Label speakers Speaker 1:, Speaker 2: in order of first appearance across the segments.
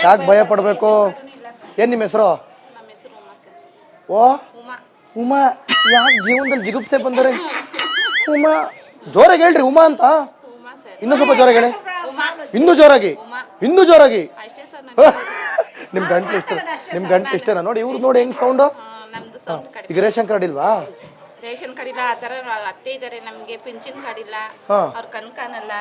Speaker 1: ಯಾಕೆ ಭಯ ಪಡಬೇಕು? ಏನು ನಿಮ್ಮ ಹೆಸರು? ಓ ಉಮಾ. ಯಾಕೆ ಜೀವನದಲ್ಲಿ ಜಿಗುಪ್ಸೆ ಬಂದರೆ? ಉಮಾ ಜೋರಾಗಿ ಹೇಳ್ರಿ, ಉಮಾ ಅಂತ. ಇನ್ನೂ ಸ್ವಲ್ಪ ಜೋರಾಗಿ ಹೇಳಿ, ಇನ್ನೂ ಜೋರಾಗಿ, ಇನ್ನೂ ಜೋರಾಗಿ. ನಿಮ್ ಗಂಟ್ಲು ಇಷ್ಟೇನಾ? ನೋಡಿ ಇವ್ರು ನೋಡಿ ಹೆಂಗ್ ಸೌಂಡು. ಈಗ ರೇಷನ್ ಕಾರ್ಡ್ ಇಲ್ವಾ?
Speaker 2: ರೇಷನ್ ಕಾರ್ಡ್ ಇಲ್ಲ. ಆತರ ಅತ್ತೆ ಇದಾರೆ, ನಮ್ಗೆ ಪಿಂಚಿನ್ ಕಾರ್ಡ್ ಇಲ್ಲ, ಅವ್ರ ಕನ್ಕಾನಲ್ಲ.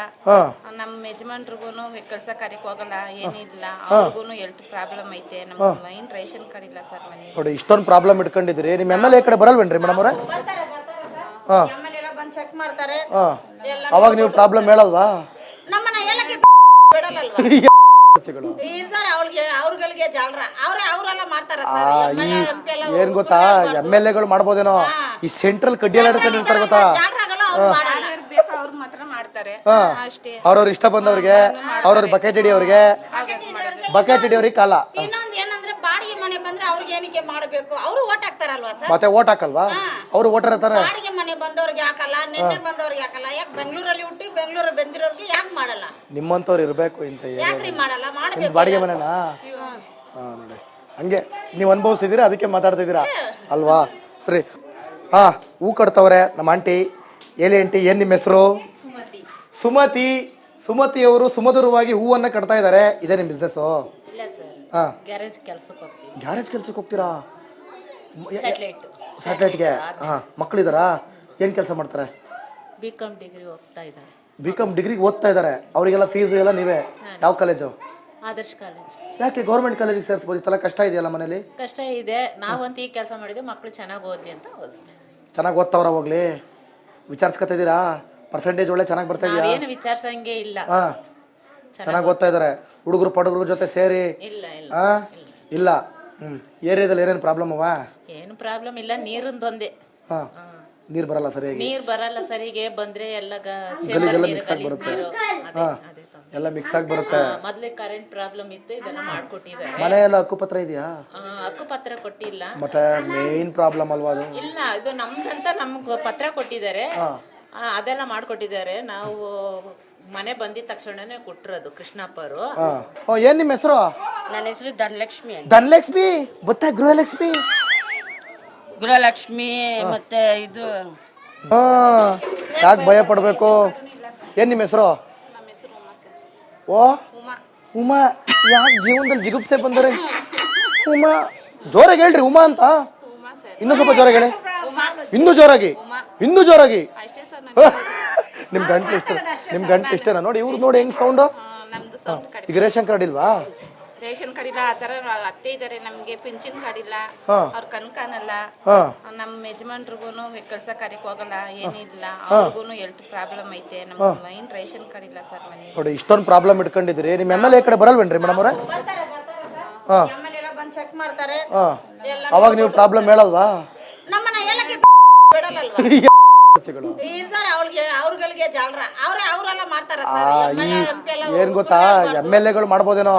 Speaker 2: ನಮ್ ಯಜಮಾನ್ರಿಗೂನು ಕೆಲಸ ಕಾರ್ಯಕ್ಕೆ ಹೋಗಲ್ಲ, ಏನಿಲ್ಲ. ಅವ್ರಿಗೂನು ಹೆಲ್ತ್ ಪ್ರಾಬ್ಲಮ್ ಐತೆ. ನಮ್ ಮೈನ್ ರೇಷನ್ ಕಾರ್ಡ್ ಇಲ್ಲ ಸರ್ ಮನೆ.
Speaker 1: ನೋಡಿ ಇಷ್ಟೊಂದು ಪ್ರಾಬ್ಲಮ್ ಇಟ್ಕೊಂಡಿದ್ರಿ. ನಿಮ್ ಎಮ್.ಎಲ್.ಎ ಕಡೆ ಬರಲ್ವೇನ್ರಿ ಮೇಡಮ್ ಅವ್ರೆ?
Speaker 2: ಬಂದ್ ಚೆಕ್ ಮಾಡ್ತಾರೆ.
Speaker 1: ಅವಾಗ ನೀವು ಪ್ರಾಬ್ಲಮ್ ಹೇಳಲ್ವಾ?
Speaker 2: ನಮ್ಮನ್ನ ಎಲ್ಲಕ್ಕೆ ಬಿಡಲ್ಲಲ್ವಾ? ಅವ್ರಗಳಿಗೆ ಜಾಲ್ರ ಅವರೆಲ್ಲ ಮಾಡ್ತಾರ.
Speaker 1: ಏನ್ ಗೊತ್ತಾ, ಎಮ್.ಎಲ್.ಎಗಳು ಮಾಡ್ಬೋದೇನೋ, ಈ ಸೆಂಟ್ರಲ್ ಕಡ್ಡಿಯೆಲ್ಲ ಹಿಡ್ಕೊಂಡಿರ್ತಾರೆ ಗೊತ್ತಾ?
Speaker 2: ಅವ್ರು ಮಾತ್ರ ಮಾಡ್ತಾರೆ ಅಷ್ಟೇ.
Speaker 1: ಅವ್ರವ್ರ ಇಷ್ಟ ಬಂದವ್ರಿಗೆ, ಅವ್ರವ್ರ ಬಕೆಟ್ ಹಿಡಿಯೋರಿಗೆ ಕಾಲ.
Speaker 2: ಇನ್ನೊಂದ್ ಏನಂದ್ರೆ ಬಾಡಿಗೆ ಮನೆ ಬಂದ್ರೆ ಅವ್ರಿಗೆ ಏನಕ್ಕೆ ಮಾಡ್ಬೇಕು? ಅವ್ರು ಓಟ್ ಹಾಕ್ತಾರಲ್ವಾ ಸರ್?
Speaker 1: ಮತ್ತೆ ಓಟ್ ಹಾಕಲ್ವಾ? ಅವ್ರು ಓಟರ್ ಇರ್ತಾರೆ.
Speaker 2: ಬಾಡಿಗೆ ಮನೆ ಬಂದವ್ರಿಗೆ ಹಾಕಲ್ಲ, ನಿನ್ನೆ ಬಂದವ್ರಿಗೆ ಹಾಕಲ್ಲ. ಯಾಕೆ ಬೆಂಗಳೂರಲ್ಲಿ ಹುಟ್ಟಿ ಬೆಂಗಳೂರು ಬಂದಿರೋರ್ಗೆ ಯಾಕೆ ಮಾಡಲ್ಲ?
Speaker 1: ನಿಮ್ಮಂತವ್ರು ಇರ್ಬೇಕು ಇಂತ.
Speaker 2: ಯಾಕ್ರಿ ಮಾಡಲ್ಲ? ಮಾಡ್ಬೇಕು.
Speaker 1: ಬಾಡಿಗೆ ಮನೆನಾ? ನೋಡಿ ಹಂಗೆ ನೀವು ಅನುಭವಿಸಿದೀರಾ, ಅದಕ್ಕೆ ಮಾತಾಡ್ತಿದ್ದೀರಾ ಅಲ್ವಾ? ಸರಿ. ಹೂ ಕಟ್ತವ್ರೆ ನಮ್ಮ ಆಂಟಿ. ಹೇಳಿ ಆಂಟಿ, ಏನ್ ನಿಮ್ಮ ಹೆಸರು? ಸುಮತಿಯವರು ಸುಮಧುರವಾಗಿ ಹೂವನ್ನ ಕಟ್ತಾ ಇದ್ದಾರೆ. ಇದೇ ನಿಮ್ ಬಿಸ್ನೆಸ್?
Speaker 2: ಇಲ್ಲ ಸರ್, ಗ್ಯಾರೇಜ್ ಕೆಲಸಕ್ಕೆ ಹೋಗ್ತೀವಿ.
Speaker 1: ಗ್ಯಾರೇಜ್ ಕೆಲ್ಸಕ್ಕೆ ಹೋಗ್ತೀರಾ? ಸ್ಯಾಟಲೈಟ್ಗೆ. ಮಕ್ಕಳಿದಾರಾ? ಏನ್ ಕೆಲಸ ಮಾಡ್ತಾರೆ?
Speaker 2: ಬಿಕಾಂ ಡಿಗ್ರಿ ಓದ್ತಾ ಇದ್ದಾರೆ.
Speaker 1: ಬಿಕಾಂ ಡಿಗ್ರಿಗೆ ಓದ್ತಾ ಇದ್ದಾರೆ. ಅವರಿಗೆಲ್ಲ ಫೀಸ್ ಎಲ್ಲ ನೀವೇ? ಯಾವ ಕಾಲೇಜು?
Speaker 2: ಆದರ್ಶ ಕಾಲೇಜ್.
Speaker 1: ಯಾಕೆ ಗೌರ್ಮೆಂಟ್ ಕಾಲೇಜಿಗೆ ಸೇರಿಸ್ಬೋದಿತ್ತಲ್ಲ? ಕಷ್ಟ ಇದೆಯಲ್ಲ ಮನೇಲಿ?
Speaker 2: ಕಷ್ಟ ಇದೆ. ನಾವಂತ ಈ ಕೆಲಸ ಮಾಡಿದ್ವಿ, ಮಕ್ಕಳು ಚೆನ್ನಾಗಿ ಓದಿ ಅಂತ ಓದಿಸ್ತೀವಿ.
Speaker 1: ಚೆನ್ನಾಗಿ ಓದ್ತಾವ್ರ? ಹೋಗ್ಲಿ, ವಿಚಾರಿಸ್ಕೊತಿದ್ದೀರಾ? ಪರ್ಸೆಂಟೇಜ್ ಒಳ್ಳೆ ಚೆನ್ನಾಗಿ ಬರ್ತಾ ಇದೆಯಾ?
Speaker 2: ಏನು ವಿಚಾರಿಸಂಗೆ ಇಲ್ಲ.
Speaker 1: ಚೆನ್ನಾಗಿ ಓದ್ತಾ ಇದಾರೆ. ಹುಡುಗರು ಪಡುಗರ ಜೊತೆ ಸೇರಿ? ಇಲ್ಲ. ಏರಿಯಾದಲ್ಲಿ ಏನೇನು ಪ್ರಾಬ್ಲಮ್ ಅವ? ಏನು
Speaker 2: ಪ್ರಾಬ್ಲಮ್ ಇಲ್ಲ, ನೀರಿಂದೊಂದೇ.
Speaker 1: ನೀರು ಬರಲ್ಲ ಸರಿಯಾಗಿ?
Speaker 2: ನೀರ್ ಬರಲ್ಲ ಸರಿಗೆ, ಬಂದ್ರೆ ಎಲ್ಲ
Speaker 1: ಮಿಕ್ಸ್ ಆಗಿ ಬರುತ್ತೆ. ಎಲ್ಲ ಮಿಕ್ಸ್ ಆಗಿ ಬರುತ್ತೆ.
Speaker 2: ಮೊದ್ಲೇ ಕರೆಂಟ್ ಪ್ರಾಬ್ಲಮ್ ಇತ್ತು, ಇದೆಲ್ಲ ಮಾಡ್ಕೊಟ್ಟಿದ್ದಾರೆ.
Speaker 1: ಮನೆ ಎಲ್ಲ ಹಕ್ಕುಪತ್ರ ಇದೆಯಾ?
Speaker 2: ಹಕ್ಕುಪತ್ರ ಕೊಟ್ಟಿಲ್ಲ.
Speaker 1: ಮತ್ತೆ ಮೇನ್ ಪ್ರಾಬ್ಲಮ್ ಅಲ್ವಾ ಅದು?
Speaker 2: ಇಲ್ಲ, ಇದು ನಮ್ದಂತ ನಮ್ಗೆ ಪತ್ರ ಕೊಟ್ಟಿದ್ದಾರೆ, ಅದೆಲ್ಲ ಮಾಡ್ಕೊಟ್ಟಿದ್ದಾರೆ. ನಾವು ಮನೆ ಬಂದಿದ ತಕ್ಷಣನೇ ಕೊಟ್ಟಿರೋದು ಕೃಷ್ಣಪ್ಪರು.
Speaker 1: ಏನ್ ನಿಮ್ಮ ಹೆಸರು?
Speaker 2: ನನ್ನ ಹೆಸರು ಧನಲಕ್ಷ್ಮಿ.
Speaker 1: ಧನಲಕ್ಷ್ಮಿ ಗೊತ್ತಾ? ಗೃಹಲಕ್ಷ್ಮಿ.
Speaker 2: ಗೃಹಲಕ್ಷ್ಮಿ ಮತ್ತೆ ಇದು.
Speaker 1: ಯಾಕೆ ಭಯ ಪಡಬೇಕು? ಏನ್ ನಿಮ್ಮ ಹೆಸರು? ಓ ಉಮಾ. ಯಾಕೆ ಜೀವನದಲ್ಲಿ ಜಿಗುಪ್ಸೆ ಬಂದರೆ? ಉಮಾ ಜೋರಾಗಿ ಹೇಳ್ರಿ, ಉಮಾ ಅಂತ. ಇನ್ನೂ ಸ್ವಲ್ಪ ಜೋರಾಗಿ ಹೇಳಿ, ಇನ್ನೂ ಜೋರಾಗಿ, ಇನ್ನೂ ಜೋರಾಗಿ. ನಿಮ್ ಗಂಟ್ಲು ಇಷ್ಟೇನಾ? ನೋಡಿ ಇವ್ರು ನೋಡಿ ಹೆಂಗ್ ಸೌಂಡು. ಈಗ ರೇಷನ್ ಕಾರ್ಡ್ ಇಲ್ವಾ? ರೇಷನ್ ಕಾರ್ಡ್ ಇಲ್ಲ. ಆತರ ಅತ್ತೆ ಇದಾರೆ, ನಮ್ಗೆ ಪಿಂಚಿನ್ ಕಾರ್ಡ್ ಇಲ್ಲ, ಅವ್ರ ಕನ್ಕಾನಲ್ಲ. ನಮ್ ಯಜಮಾನ್ರಿಗೂನು ಕೆಲಸ ಕಾರ್ಯಕ್ಕೆ ಹೋಗಲ್ಲ, ಏನಿಲ್ಲ. ಅವ್ರಿಗೂನು ಹೆಲ್ತ್ ಪ್ರಾಬ್ಲಮ್ ಐತೆ. ನಮ್ ಮೈನ್ ರೇಷನ್ ಕಾರ್ಡ್ ಇಲ್ಲ ಸರ್ ಮನೆ. ನೋಡಿ ಇಷ್ಟೊಂದು ಪ್ರಾಬ್ಲಮ್ ಇಟ್ಕೊಂಡಿದ್ರಿ. ನಿಮ್ ಎಮ್.ಎಲ್.ಎ ಕಡೆ ಬರಲ್ವೇನ್ರಿ ಮೇಡಮ್ ಅವ್ರೆ?
Speaker 2: ಬಂದ್ ಚೆಕ್ ಮಾಡ್ತಾರೆ.
Speaker 1: ಅವಾಗ ನೀವು ಪ್ರಾಬ್ಲಮ್ ಹೇಳಲ್ವಾ?
Speaker 2: ನಮ್ಮನ್ನ ಎಲ್ಲಕ್ಕೆ ಬಿಡಲ್ಲಲ್ವಾ? ಅವ್ರಗಳಿಗೆ ಜಾಲ್ರ ಅವರೆಲ್ಲ ಮಾಡ್ತಾರ.
Speaker 1: ಏನ್ ಗೊತ್ತಾ, ಎಮ್.ಎಲ್.ಎಗಳು ಮಾಡ್ಬೋದೇನೋ,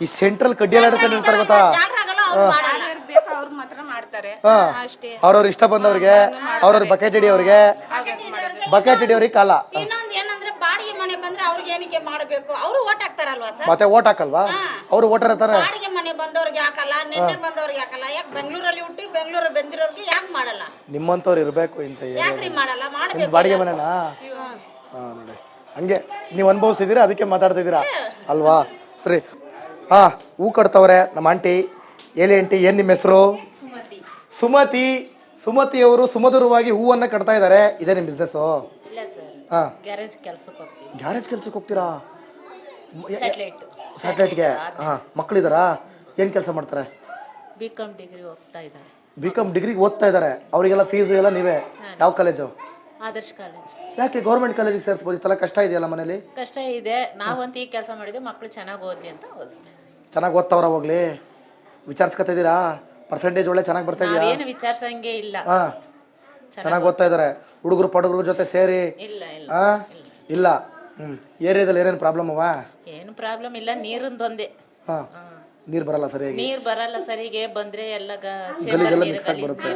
Speaker 1: ಈ ಸೆಂಟ್ರಲ್ ಕಡ್ಡಿಯೆಲ್ಲ ಹಿಡ್ಕೊಂಡಿರ್ತಾರೆ ಗೊತ್ತಾ?
Speaker 2: ಅವ್ರು ಮಾತ್ರ ಮಾಡ್ತಾರೆ ಅಷ್ಟೇ.
Speaker 1: ಅವ್ರವ್ರ ಇಷ್ಟ ಬಂದವ್ರಿಗೆ, ಅವ್ರವ್ರ ಬಕೆಟ್ ಹಿಡಿಯೋರಿಗೆ ಕಾಲ.
Speaker 2: ಇನ್ನೊಂದ್ ಏನಂದ್ರೆ ಬಾಡಿಗೆ ಮನೆ ಬಂದ್ರೆ ಅವ್ರಿಗೆ ಏನಕ್ಕೆ ಮಾಡ್ಬೇಕು? ಅವ್ರು ಓಟ್ ಹಾಕ್ತಾರಲ್ವಾ ಸರ್?
Speaker 1: ಮತ್ತೆ ಓಟ್ ಹಾಕಲ್ವಾ? ಅವ್ರು ಓಟರ್ ಇರ್ತಾರೆ.
Speaker 2: ಬಾಡಿಗೆ ಮನೆ ಬಂದವ್ರಿಗೆ ಹಾಕಲ್ಲ, ನಿನ್ನೆ ಬಂದವ್ರಿಗೆ ಹಾಕಲ್ಲ. ಯಾಕೆ ಬೆಂಗಳೂರಲ್ಲಿ ಹುಟ್ಟಿ ಬೆಂಗಳೂರು ಬಂದಿರೋರ್ಗೆ ಯಾಕೆ ಮಾಡಲ್ಲ?
Speaker 1: ನಿಮ್ಮಂತವ್ರು ಇರ್ಬೇಕು ಇಂತ.
Speaker 2: ಯಾಕ್ರಿ ಮಾಡಲ್ಲ? ಮಾಡ್ಬೇಕು.
Speaker 1: ಬಾಡಿಗೆ ಮನೆನಾ? ನೋಡಿ ಹಂಗೆ ನೀವು ಅನುಭವಿಸಿದೀರಾ, ಅದಕ್ಕೆ ಮಾತಾಡ್ತಿದ್ದೀರಾ ಅಲ್ವಾ? ಸರಿ. ಹೂ ಕಟ್ತವ್ರೆ ನಮ್ಮ ಆಂಟಿ. ಹೇಳಿ ಆಂಟಿ, ಏನ್ ನಿಮ್ಮ ಹೆಸರು? ಸುಮತಿಯವರು ಸುಮಧುರವಾಗಿ ಹೂವನ್ನ ಕಟ್ತಾ ಇದ್ದಾರೆ. ಇದೇ ನಿಮ್ ಬಿಸ್ನೆಸ್?
Speaker 2: ಇಲ್ಲ ಸರ್, ಗ್ಯಾರೇಜ್ ಕೆಲಸಕ್ಕೆ ಹೋಗ್ತೀವಿ.
Speaker 1: ಗ್ಯಾರೇಜ್ ಕೆಲ್ಸಕ್ಕೆ ಹೋಗ್ತೀರಾ? ಸ್ಯಾಟಲೈಟ್ಗೆ. ಮಕ್ಕಳಿದಾರಾ? ಏನ್ ಕೆಲಸ ಮಾಡ್ತಾರೆ?
Speaker 2: ಬಿಕಾಂ ಡಿಗ್ರಿ ಓದ್ತಾ ಇದ್ದಾರೆ.
Speaker 1: ಬಿಕಾಂ ಡಿಗ್ರಿಗೆ ಓದ್ತಾ ಇದ್ದಾರೆ. ಅವರಿಗೆಲ್ಲ ಫೀಸ್ ಎಲ್ಲ ನೀವೇ? ಯಾವ ಕಾಲೇಜು?
Speaker 2: ಆದರ್ಶ ಕಾಲೇಜ್.
Speaker 1: ಯಾಕೆ ಗೌರ್ಮೆಂಟ್ ಕಾಲೇಜಿಗೆ ಸೇರಿಸ್ಬೋದಿತ್ತಲ್ಲ? ಕಷ್ಟ ಇದೆಯಲ್ಲ ಮನೇಲಿ?
Speaker 2: ಕಷ್ಟ ಇದೆ. ನಾವಂತ ಈ ಕೆಲಸ ಮಾಡಿದ್ವಿ, ಮಕ್ಕಳು ಚೆನ್ನಾಗಿ ಓದಿ ಅಂತ ಓದಿಸ್ತೀವಿ.
Speaker 1: ಚೆನ್ನಾಗಿ ಓದ್ತಾವ್ರ? ಹೋಗ್ಲಿ, ವಿಚಾರಿಸ್ಕೊತಿದ್ದೀರಾ? ಪರ್ಸೆಂಟೇಜ್ ಒಳ್ಳೆ ಚೆನ್ನಾಗಿ ಬರ್ತಾ ಇದೆಯಾ?
Speaker 2: ಏನು ವಿಚಾರಿಸಂಗೆ ಇಲ್ಲ.
Speaker 1: ಚೆನ್ನಾಗಿ ಓದ್ತಾ ಇದಾರೆ. ಹುಡುಗರು ಪಡುಗರ ಜೊತೆ ಸೇರಿ? ಇಲ್ಲ. ಏರಿಯಾದಲ್ಲಿ ಏನೇನು ಪ್ರಾಬ್ಲಮ್ ಅವ?
Speaker 2: ಏನು ಪ್ರಾಬ್ಲಮ್ ಇಲ್ಲ, ನೀರಿಂದೊಂದೇ.
Speaker 1: ನೀರ್ ಬರಲ್ಲ ಸರಿಯಾಗಿ,
Speaker 2: ನೀರ್ ಬರಲ್ಲ ಸರಿಗೆ, ಬಂದ್ರೆ ಎಲ್ಲ
Speaker 1: ಗಲೀಜೆಲ್ಲ ಮಿಕ್ಸ್ ಆಗಿ ಬರುತ್ತೆ.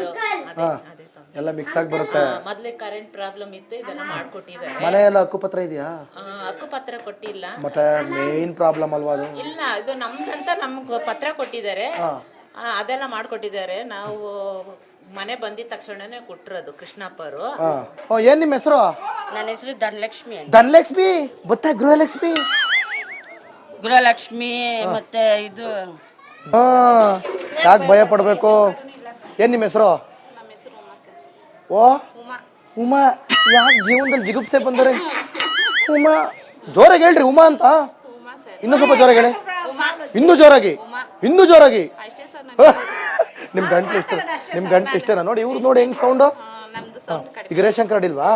Speaker 1: ಎಲ್ಲ ಮಿಕ್ಸ್ ಆಗಿ ಬರುತ್ತೆ.
Speaker 2: ಮೊದ್ಲೇ ಕರೆಂಟ್ ಪ್ರಾಬ್ಲಮ್ ಇತ್ತು, ಇದೆಲ್ಲ ಮಾಡ್ಕೊಟ್ಟಿದ್ದಾರೆ.
Speaker 1: ಮನೆ ಎಲ್ಲ ಹಕ್ಕುಪತ್ರ ಇದೆಯಾ?
Speaker 2: ಹಕ್ಕುಪತ್ರ ಕೊಟ್ಟಿಲ್ಲ.
Speaker 1: ಮತ್ತೆ ಮೇನ್ ಪ್ರಾಬ್ಲಮ್ ಅಲ್ವಾ ಅದು?
Speaker 2: ಇಲ್ಲ, ಇದು ನಮ್ದಂತ ನಮ್ಗ್ ಪತ್ರ ಕೊಟ್ಟಿದ್ದಾರೆ, ಅದೆಲ್ಲ ಮಾಡ್ಕೊಟ್ಟಿದ್ದಾರೆ. ನಾವು ಮನೆ ಬಂದಿದ ತಕ್ಷಣನೇ ಕೊಟ್ಟಿರೋದು ಕೃಷ್ಣಪ್ಪರು.
Speaker 1: ಏನ್ ನಿಮ್ಮ ಹೆಸರು?
Speaker 2: ನನ್ನ ಹೆಸರು ಧನಲಕ್ಷ್ಮಿ ಅಂತ.
Speaker 1: ಧನಲಕ್ಷ್ಮಿ ಗೊತ್ತಾ? ಗೃಹಲಕ್ಷ್ಮಿ.
Speaker 2: ಗೃಹಲಕ್ಷ್ಮಿ ಮತ್ತೆ ಇದು.
Speaker 1: ಯಾಕೆ ಭಯ ಪಡ್ಬೇಕು? ಏನ್ ನಿಮ್ಮ ಹೆಸರು? ಓ ಉಮಾ. ಯಾಕೆ ಜೀವನದಲ್ಲಿ ಜಿಗುಪ್ಸೆ ಬಂದರೆ? ಉಮಾ ಜೋರಾಗಿ ಹೇಳ್ರಿ, ಉಮಾ ಅಂತ. ಇನ್ನೂ ಸ್ವಲ್ಪ ಜೋರಾಗಿ ಹೇಳಿ, ಇನ್ನೂ ಜೋರಾಗಿ, ಇನ್ನೂ ಜೋರಾಗಿ. ನಿಮ್ ಗಂಟ್ಲು ಇಷ್ಟ, ನಿಮ್ ಗಂಟ್ಲು ಇಷ್ಟೇನಾ? ನೋಡಿ ಇವ್ರು ನೋಡಿ ಹೆಂಗ್ ಸೌಂಡು. ಈಗ ರೇಷನ್ ಕಾರ್ಡ್ ಇಲ್ವಾ?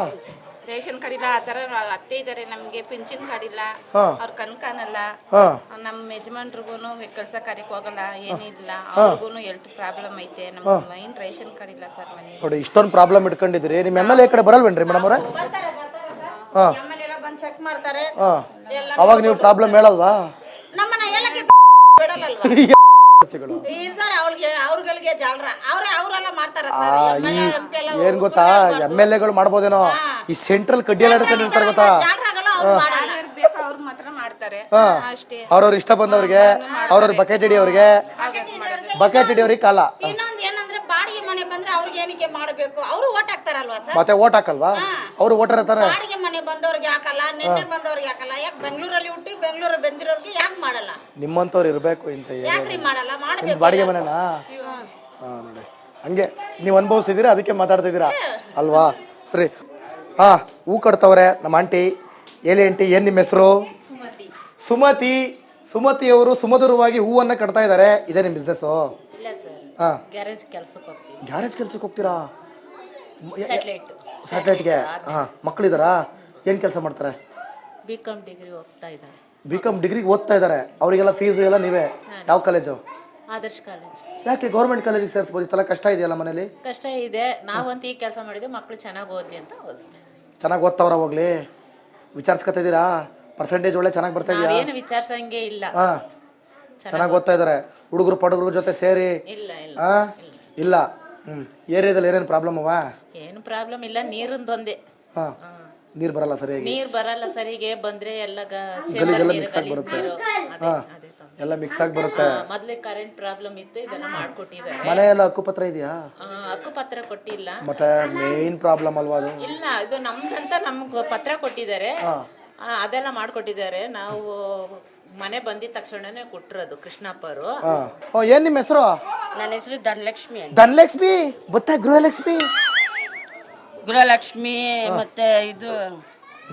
Speaker 2: ರೇಷನ್ ಕಾರ್ಡ್ ಇಲ್ಲ. ಆ ತರ ಅತ್ತೆ ಇದಾರೆ, ನಮ್ಗೆ ಪಿಂಚಿನ್ ಕಾರ್ಡ್ ಇಲ್ಲ, ಅವ್ರ ಕನ್ಕಾನಲ್ಲ. ನಮ್ ಯಜಮಾನ್ರಿಗೂನು ಕೆಲ್ಸ ಕಾರ್ಯಕ್ಕೆ ಹೋಗಲ್ಲ, ಏನಿಲ್ಲ. ಅವ್ರಿಗೂನು ಹೆಲ್ತ್ ಪ್ರಾಬ್ಲಮ್ ಐತೆ. ನಮ್ ಮೈನ್ ರೇಷನ್ ಕಾರ್ಡ್ ಇಲ್ಲ ಸರ್ ಮನೆ.
Speaker 1: ನೋಡಿ ಇಷ್ಟೊಂದು ಪ್ರಾಬ್ಲಮ್ ಇಟ್ಕೊಂಡಿದ್ರಿ. ನಿಮ್ MLA ಕಡೆ ಬರಲ್ವೇನ್ರಿ ಮೇಡಮ್ ಅವ್ರೆ?
Speaker 3: ಬಂದ್ ಚೆಕ್ ಮಾಡ್ತಾರೆ.
Speaker 1: ಅವಾಗ ನೀವು ಪ್ರಾಬ್ಲಮ್ ಹೇಳಲ್ವಾ?
Speaker 3: ನಮ್ಮನ್ನ ಎಲ್ಲಕ್ಕೆ ಬಿಡಲ್ಲಲ್ವಾ? ಇರ್ತಾರೆ ಅವ್ರಗಳಿಗೆ ಜಾಲ್ರ ಅವರೆಲ್ಲ ಮಾಡ್ತಾರ ಸರ್.
Speaker 1: ಏನ್ ಗೊತ್ತಾ, MLA ಗಳು ಮಾಡ್ಬೋದೇನೋ, ಈ ಸೆಂಟ್ರಲ್ ಕಡ್ಡಿಯಲ್ಲ ಹಿಡ್ಕೊಂಡಿರ್ತಾರೆ ಗೊತ್ತಾ?
Speaker 3: ಜಾಲ್ರಗಳು ಅವ್ರು ಮಾಡಲ್ಲ.
Speaker 2: ಅವ್ರ ಮಾತ್ರ ಮಾಡ್ತಾರೆ ಅಷ್ಟೇ.
Speaker 1: ಅವ್ರವ್ರ ಇಷ್ಟ ಬಂದವ್ರಿಗೆ, ಅವ್ರವ್ರ ಬಕೆಟ್ ಹಿಡಿಯವ್ರಿಗೆ, ಬಕೆಟ್ ಹಿಡಿಯವ್ರಿಗೆ ಕಾಲ.
Speaker 3: ಇನ್ನೊಂದ್ ಏನಂದ್ರೆ ಬಾಡಿಗೆ ಮನೆ ಬಂದ್ರೆ ಅವ್ರಿಗೆ ಏನಕ್ಕೆ ಮಾಡ್ಬೇಕು? ಅವ್ರು ಓಟ್ ಹಾಕ್ತಾರಲ್ವಾ ಸರ್?
Speaker 1: ಮತ್ತೆ ಓಟ್ ಹಾಕಲ್ವಾ? ಅವ್ರು ಓಟರ್ ಇರ್ತಾರೆ.
Speaker 3: ಬಾಡಿಗೆ ಮನೆ ಬಂದವ್ರಿಗೆ ಹಾಕಲ್ಲ, ನಿನ್ನೆ ಬಂದವ್ರಿಗೆ ಹಾಕಲ್ಲ. ಯಾಕೆ ಬೆಂಗಳೂರಲ್ಲಿ ಹುಟ್ಟಿ ಬೆಂಗಳೂರು ಬಂದಿರೋರ್ಗೆ ಯಾಕೆ ಮಾಡಲ್ಲ?
Speaker 1: ನಿಮ್ಮಂತವ್ರು ಇರ್ಬೇಕು ಇಂತ.
Speaker 3: ಯಾಕ್ರಿ ಮಾಡಲ್ಲ? ಮಾಡ್ಬೇಕು.
Speaker 1: ಬಾಡಿಗೆ ಮನೆನಾ? ನೋಡಿ ಹಂಗೆ ನೀವು ಅನುಭವಿಸಿದೀರಾ, ಅದಕ್ಕೆ ಮಾತಾಡ್ತಿದ್ದೀರಾ ಅಲ್ವಾ? ಸರಿ. ಹೂ ಕಟ್ತವ್ರೆ ನಮ್ಮ ಆಂಟಿ. ಹೇಳಿ ಆಂಟಿ, ಏನ್ ನಿಮ್ಮ ಹೆಸರು? ಸುಮತಿ. ಸುಮತಿಯವರು ಸುಮಧುರವಾಗಿ ಹೂವನ್ನ ಕಟ್ತಾ ಇದ್ದಾರೆ. ಇದೇ ನಿಮ್ ಬಿಸ್ನೆಸ್?
Speaker 2: ಇಲ್ಲ ಸರ್, ಗ್ಯಾರೇಜ್ ಕೆಲ್ಸಕ್ಕೆ ಹೋಗ್ತೀವಿ.
Speaker 1: ಗ್ಯಾರೇಜ್ ಕೆಲ್ಸಕ್ಕೆ ಹೋಗ್ತೀರಾ?
Speaker 2: ಸ್ಯಾಟಲೈಟ್ಗೆ.
Speaker 1: ಮಕ್ಕಳಿದಾರಾ? ಏನ್ ಕೆಲಸ ಮಾಡ್ತಾರೆ?
Speaker 2: ಬಿಕಾಮ್ ಡಿಗ್ರಿ ಓದ್ತಾ ಇದ್ದಾರೆ.
Speaker 1: ಬಿಕಾಮ್ ಡಿಗ್ರಿಗೆ ಓದ್ತಾ ಇದ್ದಾರೆ. ಅವರಿಗೆಲ್ಲ ಫೀಸ್ ಎಲ್ಲ ನೀವೇ? ಯಾವ ಕಾಲೇಜು?
Speaker 2: ಆದರ್ಶ್ ಕಾಲೇಜ್.
Speaker 1: ಯಾಕೆ ಗೌರ್ಮೆಂಟ್ ಕಾಲೇಜಿಗೆ ಸೇರಿಸ್ಬೋದಿತ್ತಲ್ಲ? ಕಷ್ಟ ಇದೆಯಲ್ಲ ಮನೇಲಿ?
Speaker 2: ಕಷ್ಟ ಇದೆ. ನಾವಂತ ಈ ಕೆಲಸ ಮಾಡಿದ್ವಿ, ಮಕ್ಕಳು ಚೆನ್ನಾಗಿ ಓದ್ಲಿ ಅಂತ ಓದಿಸ್ತೀವಿ.
Speaker 1: ಚೆನ್ನಾಗಿ ಓದ್ತಾವ್ರ? ಹೋಗ್ಲಿ, ವಿಚಾರಿಸ್ಕೊತಿದ್ದೀರಾ? ಪರ್ಸೆಂಟೇಜ್ ಒಳ್ಳೆ ಚೆನ್ನಾಗಿ ಬರ್ತಾ ಇದೆಯಾ?
Speaker 2: ಏನು ವಿಚಾರಿಸಂಗೆ ಇಲ್ಲ.
Speaker 1: ಚೆನ್ನಾಗಿ ಓದ್ತಾ ಇದಾರೆ. ಹುಡುಗರು ಪಡುಗರ ಜೊತೆ ಸೇರಿ?
Speaker 2: ಇಲ್ಲ ಇಲ್ಲ
Speaker 1: ಇಲ್ಲ. ಏರಿಯಾದಲ್ಲಿ ಏನೇನು ಪ್ರಾಬ್ಲಮ್ ಅವ?
Speaker 2: ಏನು ಪ್ರಾಬ್ಲಮ್ ಇಲ್ಲ, ನೀರಿಂದೊಂದೇ.
Speaker 1: ನೀರ್ ಬರಲ್ಲ ಸರಿಯಾಗಿ,
Speaker 2: ನೀರ್ ಬರಲ್ಲ ಸರಿಗೆ, ಬಂದ್ರೆ ಎಲ್ಲ
Speaker 1: ಗಲೀಜೆಲ್ಲ ಮಿಕ್ಸ್ ಆಗಿ ಬರುತ್ತೆ. ಎಲ್ಲ ಮಿಕ್ಸ್ ಆಗಿ ಬರುತ್ತೆ.
Speaker 2: ಮೊದ್ಲೇ ಕರೆಂಟ್ ಪ್ರಾಬ್ಲಮ್ ಇತ್ತು, ಇದೆಲ್ಲ ಮಾಡ್ಕೊಟ್ಟಿದ್ದಾರೆ.
Speaker 1: ಮನೆ ಎಲ್ಲ ಹಕ್ಕುಪತ್ರ ಇದೆಯಾ?
Speaker 2: ಹಕ್ಕುಪತ್ರ ಕೊಟ್ಟಿಲ್ಲ.
Speaker 1: ಮತ್ತೆ ಮೇನ್ ಪ್ರಾಬ್ಲಮ್ ಅಲ್ವಾ ಅದು?
Speaker 2: ಇಲ್ಲ, ಇದು ನಮ್ದಂತ ನಮ್ಗ್ ಪತ್ರ ಕೊಟ್ಟಿದ್ದಾರೆ, ಅದೆಲ್ಲ ಮಾಡ್ಕೊಟ್ಟಿದ್ದಾರೆ. ನಾವು ಮನೆ ಬಂದಿದ ತಕ್ಷಣನೇ ಕೊಟ್ಟಿರೋದು ಕೃಷ್ಣಪ್ಪರು.
Speaker 1: ಏನ್ ನಿಮ್ಮ ಹೆಸರು?
Speaker 2: ನನ್ನ ಹೆಸರು ಧನಲಕ್ಷ್ಮಿ ಅಂತ.
Speaker 1: ಧನಲಕ್ಷ್ಮಿ ಗೊತ್ತಾ? ಗೃಹಲಕ್ಷ್ಮಿ.
Speaker 2: ಗೃಹಲಕ್ಷ್ಮಿ ಮತ್ತೆ ಇದು